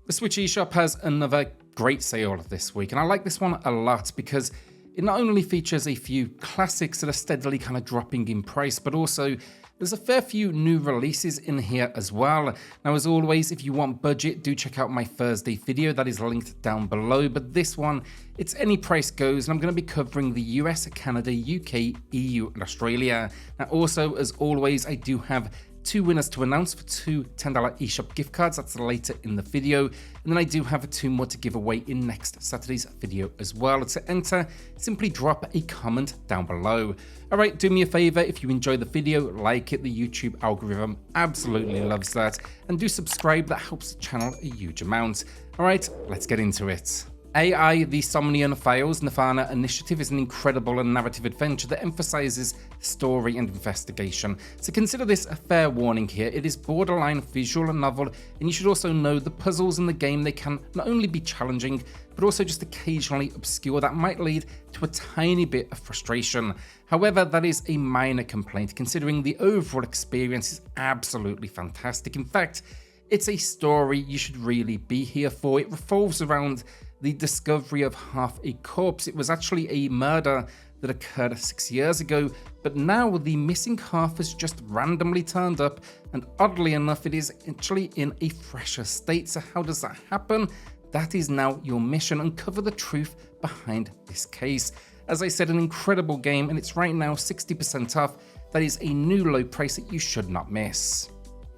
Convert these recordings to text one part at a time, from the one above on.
The Switch eShop has another great sale this week, and I like this one a lot because it not only features a few classics that are steadily kind of dropping in price, but also there's a fair few new releases in here as well. Now, as always, if you want budget, do check out my Thursday video that is linked down below, but this one, it's any price goes, and I'm going to be covering the US, Canada, UK, EU, and Australia. Now, also, as always, I do have two winners to announce for two $10 eShop gift cards. That's later in the video. And then I do have two more to give away in next Saturday's video as well. To enter, simply drop a comment down below. All right, do me a favor. If you enjoy the video, like it. The YouTube algorithm absolutely loves that. And do subscribe. That helps the channel a huge amount. All right, let's get into it. AI, the SOMNIUM Files nirvanA initiative is an incredible and narrative adventure that emphasizes story and investigation. So consider this a fair warning here. It is borderline visual novel, and you should also know the puzzles in the game, they can not only be challenging, but also just occasionally obscure. That might lead to a tiny bit of frustration. However, that is a minor complaint, considering the overall experience is absolutely fantastic. In fact, it's a story you should really be here for. It revolves around the discovery of half a corpse. It was actually a murder that occurred 6 years ago, but now the missing half has just randomly turned up, and oddly enough, it is actually in a fresher state. So how does that happen? That is now your mission. Uncover the truth behind this case. As I said, an incredible game, and it's right now 60% off. That is a new low price that you should not miss.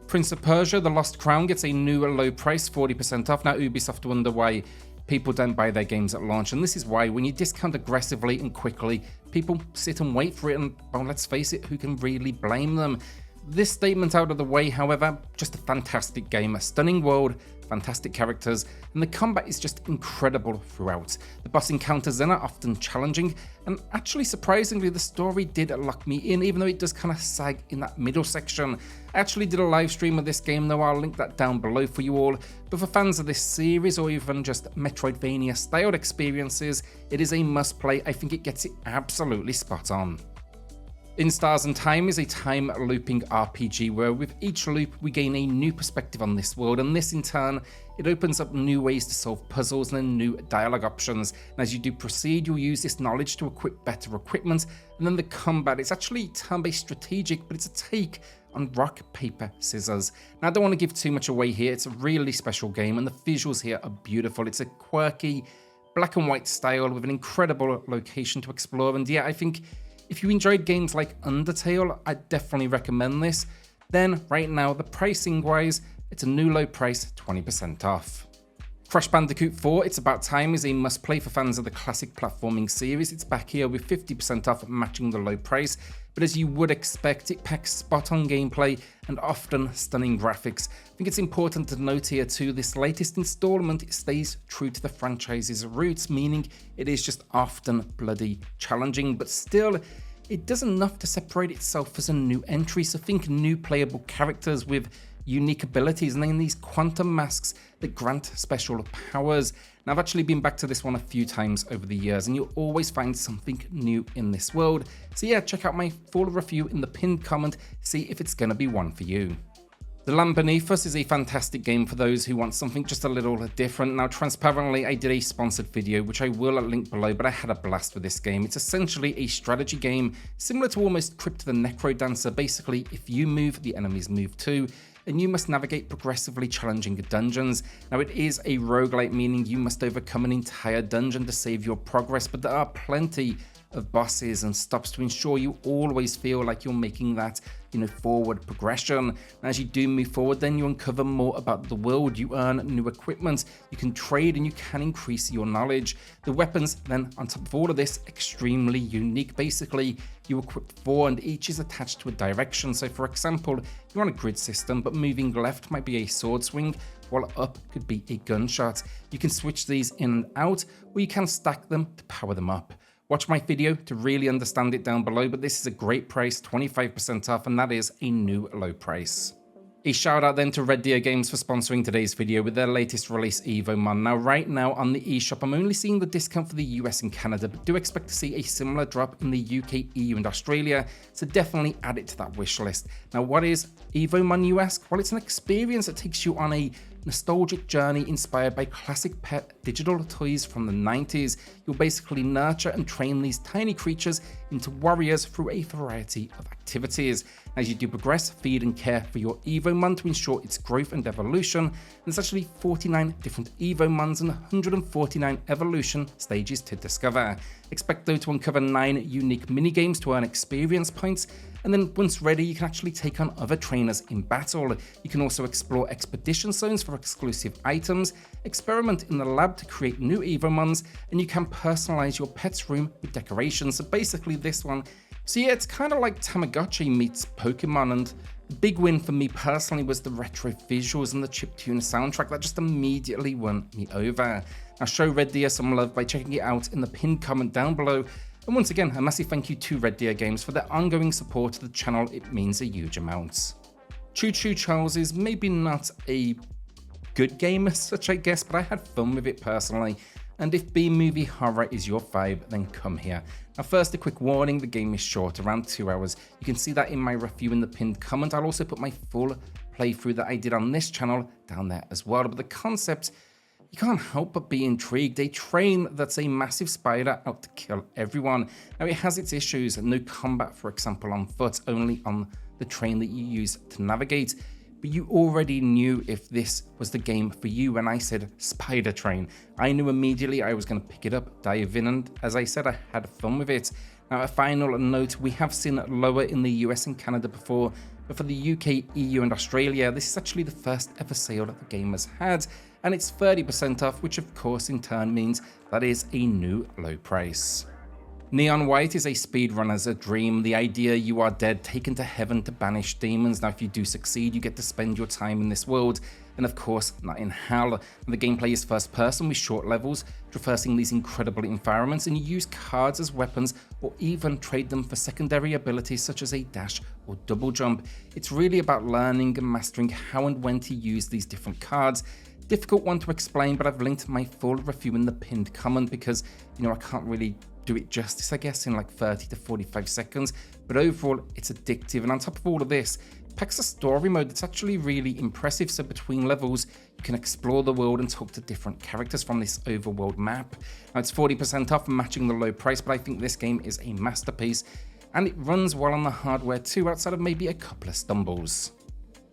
Prince of Persia, The Lost Crown gets a new low price, 40% off. Now, Ubisoft wonder why people don't buy their games at launch, and this is why when you discount aggressively and quickly, people sit and wait for it, and well, let's face it, who can really blame them? This statement out of the way, however, just a fantastic game, a stunning world, fantastic characters, and the combat is just incredible throughout. The boss encounters then are often challenging, and actually surprisingly the story did lock me in, even though it does kind of sag in that middle section. I actually did a live stream of this game though, I'll link that down below for you all, but for fans of this series or even just Metroidvania styled experiences, it is a must play. I think it gets it absolutely spot on. In Stars and Time is a time-looping RPG where with each loop we gain a new perspective on this world, and this in turn, it opens up new ways to solve puzzles and then new dialogue options. And as you do proceed, you'll use this knowledge to equip better equipment, and then the combat, it's actually turn-based strategic, but it's a take on rock, paper, scissors. Now I don't want to give too much away here, it's a really special game, and the visuals here are beautiful. It's a quirky, black and white style with an incredible location to explore, and yeah, I think if you enjoyed games like Undertale, I definitely recommend this. Then, right now, the pricing wise, it's a new low price, 20% off. Crash Bandicoot 4, It's About Time is a must play for fans of the classic platforming series. It's back here with 50% off, matching the low price. But as you would expect, it packs spot on gameplay and often stunning graphics. I think it's important to note here too, this latest installment stays true to the franchise's roots, meaning it is just often bloody challenging, but still, it does enough to separate itself as a new entry. So think new playable characters with unique abilities, and then these quantum masks that grant special powers. Now, I've actually been back to this one a few times over the years, and you'll always find something new in this world. So yeah, check out my full review in the pinned comment, see if it's going to be one for you. The Lamb Benus is a fantastic game for those who want something just a little different. Now, transparently, I did a sponsored video, which I will link below, but I had a blast with this game. It's essentially a strategy game, similar to almost Crypt the Necrodancer. Basically, if you move, the enemies move too, and you must navigate progressively challenging dungeons. Now, it is a roguelite, meaning you must overcome an entire dungeon to save your progress, but there are plenty of bosses and stops to ensure you always feel like you're making that, forward progression. And as you do move forward, then you uncover more about the world, you earn new equipment, you can trade, and you can increase your knowledge. The weapons then, on top of all of this, extremely unique. Basically, you equip 4 and each is attached to a direction. So for example, you're on a grid system, but moving left might be a sword swing, while up could be a gunshot. You can switch these in and out, or you can stack them to power them up. Watch my video to really understand it down below, but this is a great price, 25% off, and that is a new low price. A shout out then to Red Deer Games for sponsoring today's video with their latest release, EvoMon. Now, right now on the eShop, I'm only seeing the discount for the US and Canada, but do expect to see a similar drop in the UK, EU, and Australia, so definitely add it to that wish list. Now, what is EvoMon, you ask? Well, it's an experience that takes you on a nostalgic journey inspired by classic pet digital toys from the 90s. You'll basically nurture and train these tiny creatures into warriors through a variety of activities. As you do progress, feed and care for your EvoMon to ensure its growth and evolution. And there's actually 49 different EvoMons and 149 evolution stages to discover. Expect though to uncover 9 unique minigames to earn experience points, and then once ready you can actually take on other trainers in battle. You can also explore expedition zones for exclusive items, experiment in the lab to create new EvoMons, and you can personalize your pet's room with decorations. So basically this one, so yeah, it's kind of like Tamagotchi meets Pokemon, and the big win for me personally was the retro visuals and the chiptune soundtrack that just immediately won me over. Now show Red Deer some love by checking it out in the pinned comment down below. And once again, a massive thank you to Red Deer Games for their ongoing support of the channel. It means a huge amount. Choo-Choo Charles is maybe not a good game as such, I guess, but I had fun with it personally. And if B-movie horror is your vibe, then come here. Now first, a quick warning, the game is short, around 2 hours. You can see that in my review in the pinned comment. I'll also put my full playthrough that I did on this channel down there as well. But the concept, you can't help but be intrigued. A train that's a massive spider out to kill everyone. Now it has its issues, no combat for example on foot, only on the train that you use to navigate. But you already knew if this was the game for you when I said Spider Train. I knew immediately I was going to pick it up, dive in, and as I said, I had fun with it. Now a final note, we have seen lower in the US and Canada before, but for the UK, EU and Australia, this is actually the first ever sale that the game has had, and it's 30% off, which of course in turn means that is a new low price. Neon White is a speedrunner's dream, the idea you are dead, taken to heaven to banish demons. Now if you do succeed, you get to spend your time in this world, and of course not in hell. The gameplay is first person with short levels, traversing these incredible environments, and you use cards as weapons or even trade them for secondary abilities such as a dash or double jump. It's really about learning and mastering how and when to use these different cards. Difficult one to explain, but I've linked my full review in the pinned comment because, you know, I can't really do it justice, I guess, in like 30 to 45 seconds, but overall it's addictive. And on top of all of this, it packs a story mode that's actually really impressive. So between levels you can explore the world and talk to different characters from this overworld map. Now it's 40% off, matching the low price, but I think this game is a masterpiece and it runs well on the hardware too, outside of maybe a couple of stumbles.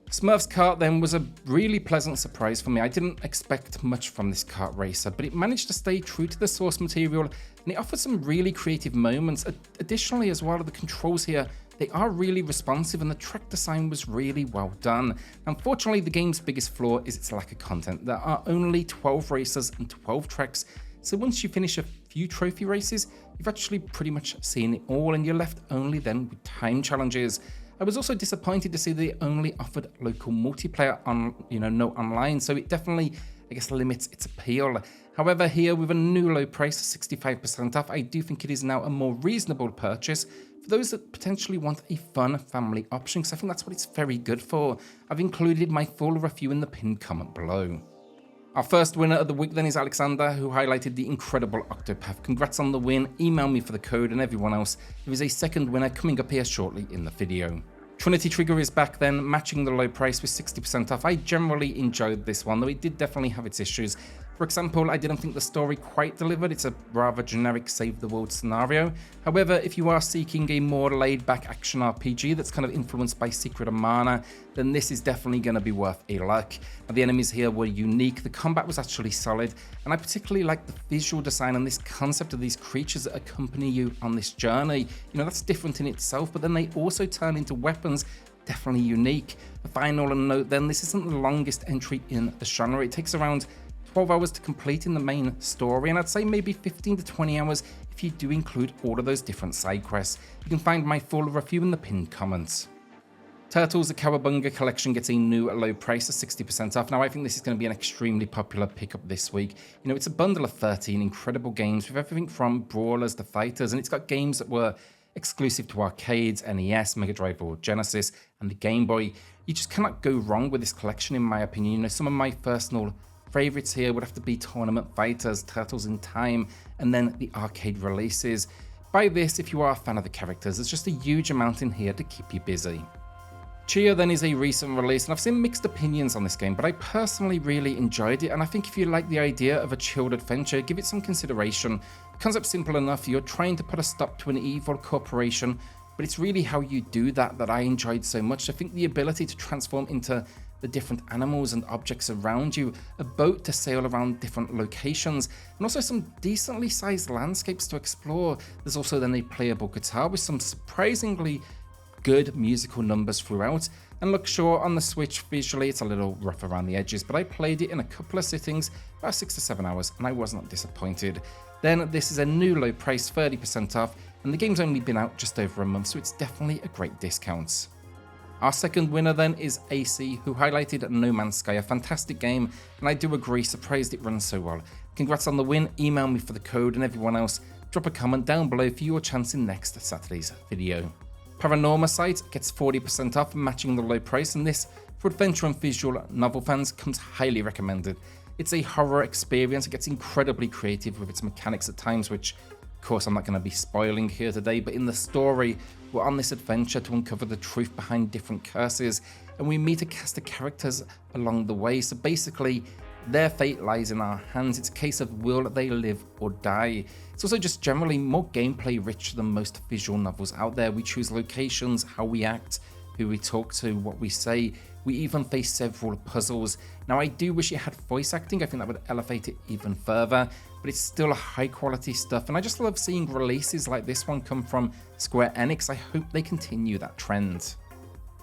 Smurfs Cart then was a really pleasant surprise for me. I didn't expect much from this kart racer, but it managed to stay true to the source material and it offered some really creative moments. Additionally as well, the controls here, they are really responsive and the track design was really well done. Unfortunately, the game's biggest flaw is its lack of content. There are only 12 races and 12 tracks, so once you finish a few trophy races, you've actually pretty much seen it all and you're left only then with time challenges. I was also disappointed to see they only offered local multiplayer on, no online, so it definitely, I guess, limits its appeal. However, here with a new low price, 65% off, I do think it is now a more reasonable purchase for those that potentially want a fun family option, because I think that's what it's very good for. I've included my full review in the pinned comment below. Our first winner of the week then is Alexander, who highlighted the incredible Octopath. Congrats on the win, email me for the code, and everyone else. There is a second winner coming up here shortly in the video. Trinity Trigger is back then, matching the low price with 60% off. I generally enjoyed this one, though it did definitely have its issues. For example, I didn't think the story quite delivered. It's a rather generic save the world scenario. However, if you are seeking a more laid back action RPG that's kind of influenced by Secret of Mana, then this is definitely going to be worth a look. Now, the enemies here were unique, the combat was actually solid, and I particularly like the visual design and this concept of these creatures that accompany you on this journey. That's different in itself, but then they also turn into weapons. Definitely unique. The final note then, this isn't the longest entry in the genre. It takes around 12 hours to complete in the main story, and I'd say maybe 15 to 20 hours if you do include all of those different side quests. You can find my full review in the pinned comments. Turtles, the Cowabunga collection gets a new low price of 60% off. Now I think this is going to be an extremely popular pickup this week. It's a bundle of 13 incredible games with everything from brawlers to fighters, and it's got games that were exclusive to arcades, NES, Mega Drive or Genesis, and the Game Boy. You just cannot go wrong with this collection in my opinion. Some of my personal favorites here would have to be Tournament Fighters, Turtles in Time, and then the arcade releases. Buy this if you are a fan of the characters. There's just a huge amount in here to keep you busy. Tchia then is a recent release, and I've seen mixed opinions on this game, but I personally really enjoyed it, and I think if you like the idea of a chilled adventure, give it some consideration. The concept's simple enough. You're trying to put a stop to an evil corporation, but it's really how you do that I enjoyed so much. I think the ability to transform into the different animals and objects around you, a boat to sail around different locations, and also some decently sized landscapes to explore. There's also then a playable guitar with some surprisingly good musical numbers throughout. And look, sure, on the Switch visually it's a little rough around the edges, but I played it in a couple of sittings, about 6 to 7 hours, and I was not disappointed. Then this is a new low price, 30% off, and the game's only been out just over a month, so it's definitely a great discount. Our second winner then is AC, who highlighted No Man's Sky, a fantastic game, and I do agree, surprised it runs so well. Congrats on the win, email me for the code, and everyone else, drop a comment down below for your chance in next Saturday's video. PARANORMASIGHT gets 40% off, matching the low price, and this, for adventure and visual novel fans, comes highly recommended. It's a horror experience. It gets incredibly creative with its mechanics at times, which, of course, I'm not going to be spoiling here today, but in the story, we're on this adventure to uncover the truth behind different curses, and we meet a cast of characters along the way, so basically, their fate lies in our hands. It's a case of will they live or die. It's also just generally more gameplay rich than most visual novels out there. We choose locations, how we act, who we talk to, what we say. We even face several puzzles. Now I do wish it had voice acting. I think that would elevate it even further, but it's still high quality stuff, and I just love seeing releases like this one come from Square Enix. I hope they continue that trend.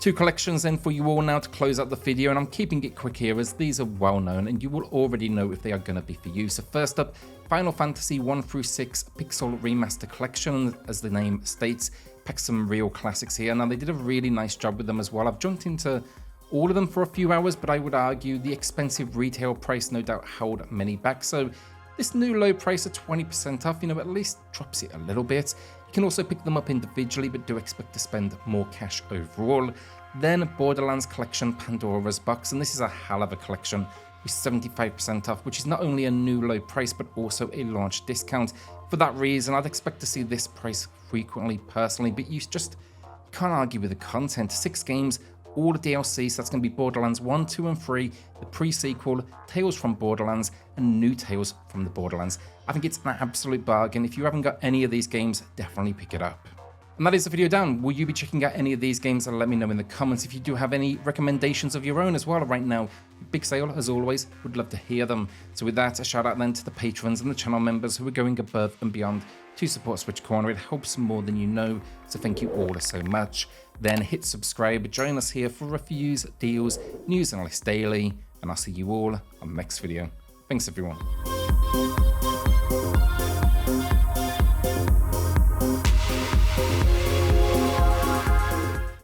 Two collections then for you all now to close out the video, and I'm keeping it quick here as these are well known and you will already know if they are going to be for you. So first up, Final Fantasy 1 through 6 Pixel Remaster Collection, as the name states, packs some real classics here. Now they did a really nice job with them as well. I've jumped into all of them for a few hours, but I would argue the expensive retail price no doubt held many back. So this new low price of 20% off, at least drops it a little bit. You can also pick them up individually, but do expect to spend more cash overall. Then Borderlands Collection Pandora's Box, and this is a hell of a collection with 75% off, which is not only a new low price, but also a launch discount. For that reason, I'd expect to see this price frequently personally, but you just can't argue with the content. 6 games, all the DLC, so that's going to be Borderlands 1, 2, and 3, the pre-sequel, Tales from Borderlands, and new Tales from the Borderlands. I think it's an absolute bargain. If you haven't got any of these games, definitely pick it up. And that is the video down. Will you be checking out any of these games? And let me know in the comments if you do have any recommendations of your own as well right now. Big sale, as always, would love to hear them. So with that, a shout out then to the patrons and the channel members who are going above and beyond to support SwitchCorner. It helps more than you know, so thank you all so much. Then hit subscribe, join us here for reviews, deals, news and lists daily, and I'll see you all on the next video. Thanks everyone.